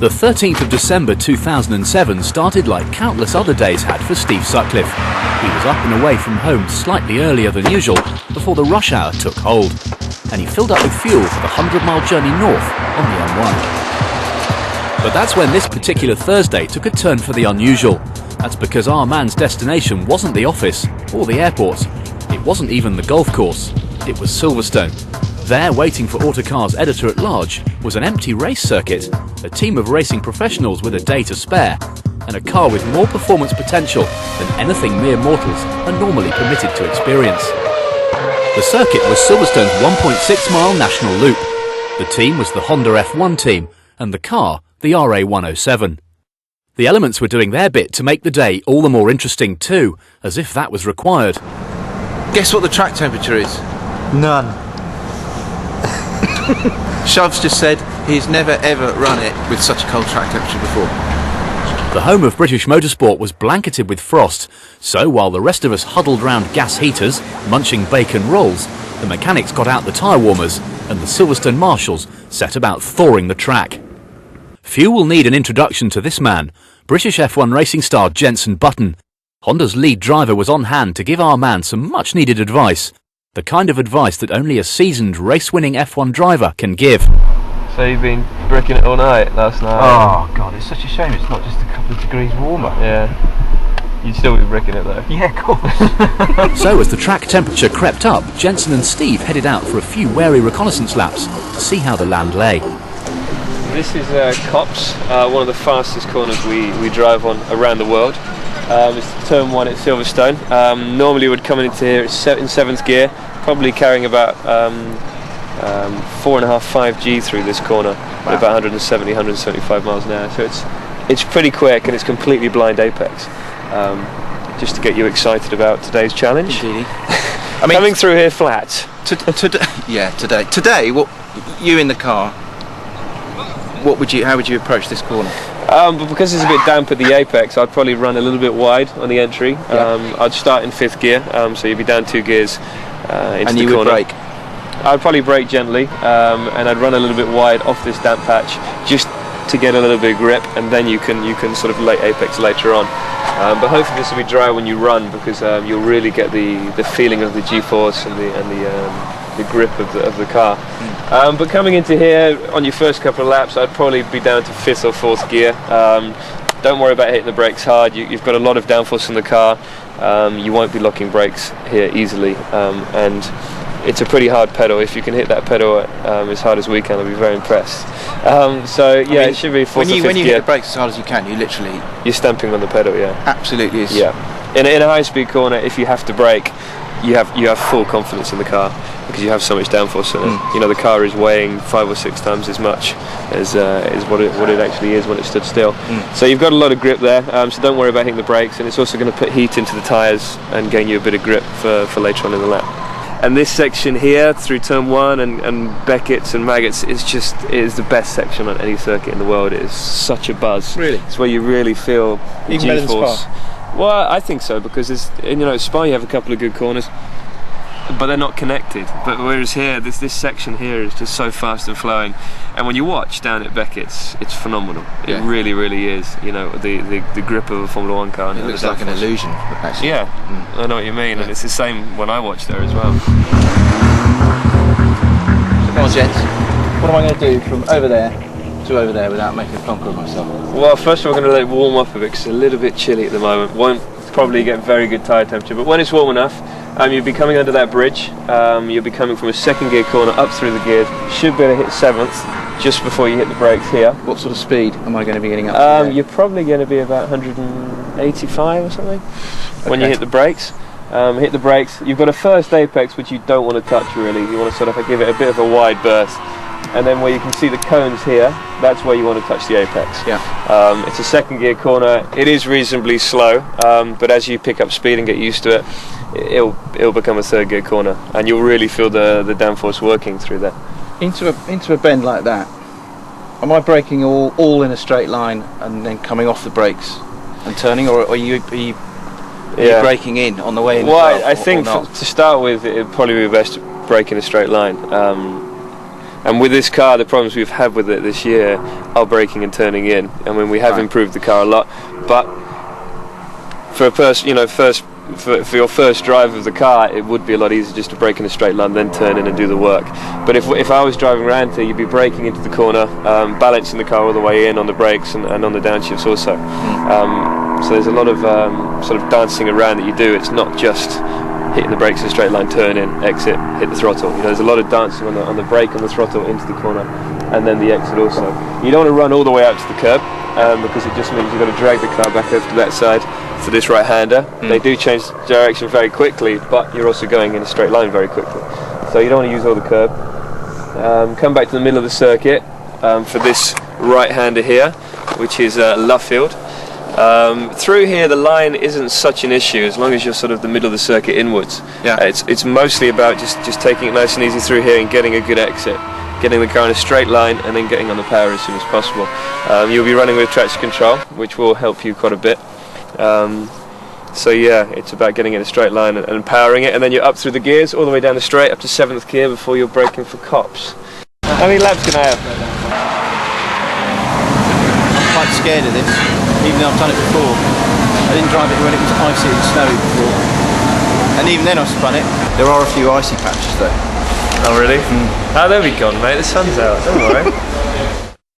The 13th of December 2007 started like countless other days had for Steve Sutcliffe. He was up and away from home slightly earlier than usual before the rush hour took hold, and he filled up with fuel for the 100-mile journey north on the M1. But that's when this particular Thursday took a turn for the unusual. That's because our man's destination wasn't the office or the airport. It wasn't even the golf course. It was Silverstone. There, waiting for Autocar's editor-at-large, was an empty race circuit, a team of racing professionals with a day to spare, and a car with more performance potential than anything mere mortals are normally permitted to experience. The circuit was Silverstone's 1.6-mile national loop. The team was the Honda F1 team, and the car the RA107. The elements were doing their bit to make the day all the more interesting too, as if that was required. Guess what the track temperature is? None. Shov's just said he's never ever run it with such a cold track temperature before. The home of British motorsport was blanketed with frost, so while the rest of us huddled round gas heaters, munching bacon rolls, the mechanics got out the tyre warmers and the Silverstone marshals set about thawing the track. Few will need an introduction to this man, British F1 racing star Jenson Button. Honda's lead driver was on hand to give our man some much needed advice. The kind of advice that only a seasoned race-winning F1 driver can give. So you've been bricking it all night last night? Oh God, it's such a shame it's not just a couple of degrees warmer. Yeah. You'd still be bricking it though? Yeah, of course. So as the track temperature crept up, Jenson and Steve headed out for a few wary reconnaissance laps to see how the land lay. This is Cops, one of the fastest corners we drive on around the world. It's turn 1 at Silverstone. Normally would come into here in 7th gear, probably carrying about 4.5 G through this corner, at about 170, 175 miles an hour. So it's pretty quick and it's completely blind apex. Just to get you excited about today's challenge. I mean, coming through here flat. Today. Today, what you in the car? How would you approach this corner? But because it's a bit damp at the apex, I'd probably run a little bit wide on the entry. Yeah. I'd start in 5th gear, so you'd be down 2 gears into the corner. And you would brake? I'd probably brake gently, and I'd run a little bit wide off this damp patch, just to get a little bit of grip, and then you can sort of late apex later on. But hopefully this will be dry when you run, because you'll really get the feeling of the G-force and the grip of the car. But coming into here on your first couple of laps, I'd probably be down to 5th or 4th gear. Don't worry about hitting the brakes hard. You've got a lot of downforce in the car. You won't be locking brakes here easily, and it's a pretty hard pedal. If you can hit that pedal as hard as we can, I'll be very impressed. It should be 4th or 5th gear. When you hit the brakes as hard as you can, you're stamping on the pedal. Yeah, absolutely is. Yeah, in a high-speed corner, if you have to brake, you have full confidence in the car because you have so much downforce in it. You know, the car is weighing 5 or 6 times as much as what it actually is when it stood still. So you've got a lot of grip there. So don't worry about hitting the brakes, and it's also going to put heat into the tyres and gain you a bit of grip for later on in the lap. And this section here through turn 1 and Beckett's and Maggots is the best section on any circuit in the world. It is such a buzz. Really? It's where you really feel the Even better than G-force. Spa? Well, I think so, because at Spa you have a couple of good corners, but they're not connected. But whereas here, this section here is just so fast and flowing, and when you watch down at Beckett's, it's phenomenal. Yeah. It really, really is. You know, the grip of a Formula 1 car. It looks like an illusion, actually. Yeah, I know what you mean, and it's the same when I watch there as well. Come on, gents. What am I going to do from over there to over there without making a plonker of myself? Well, first of all, we're going to let it warm up a bit because it's a little bit chilly at the moment. Won't probably get very good tyre temperature, but when it's warm enough, you'll be coming under that bridge. You'll be coming from a 2nd gear corner up through the gears. Should be able to hit 7th just before you hit the brakes here. What sort of speed am I going to be getting up to? You're probably going to be about 185 or something when you hit the brakes. Hit the brakes. You've got a first apex which you don't want to touch really. You want to sort of give it a bit of a wide berth. And then where you can see the cones here, that's where you want to touch the apex. Yeah. It's a 2nd gear corner. It is reasonably slow, but as you pick up speed and get used to it, it'll become a 3rd gear corner, and you'll really feel the downforce working through there. Into a bend like that, am I braking all in a straight line and then coming off the brakes and turning, or are you braking in on the way in? Well, I think to start with, it'd probably be best to brake in a straight line. And with this car, the problems we've had with it this year are braking and turning in. I mean, we have improved the car a lot, but for a person, you know, for your first drive of the car, it would be a lot easier just to brake in a straight line, then turn in and do the work. But if I was driving around here, you'd be braking into the corner, balancing the car all the way in on the brakes and on the downshifts also. So there's a lot of sort of dancing around that you do. It's not just hitting the brakes in a straight line, turn in, exit, hit the throttle. You know, there's a lot of dancing on the brake and the throttle into the corner, and then the exit also. You don't want to run all the way out to the curb, because it just means you've got to drag the car back over to that side for this right-hander. They do change direction very quickly, but you're also going in a straight line very quickly. So you don't want to use all the curb. Come back to the middle of the circuit for this right-hander here, which is Luffield. Through here the line isn't such an issue as long as you're sort of the middle of the circuit inwards. It's mostly about just taking it nice and easy through here and getting a good exit, getting the car in a straight line and then getting on the power as soon as possible. You'll be running with traction control, which will help you quite a bit. So yeah, it's about getting in a straight line and powering it, and then you're up through the gears all the way down the straight up to 7th gear before you're braking for cops. How many laps can I have? I'm quite scared of this, even though I've done it before. I didn't drive it when it was icy and snowy before, and even then I spun it. There are a few icy patches though. Oh really? Oh, they'll be gone, mate. The sun's out. Don't worry.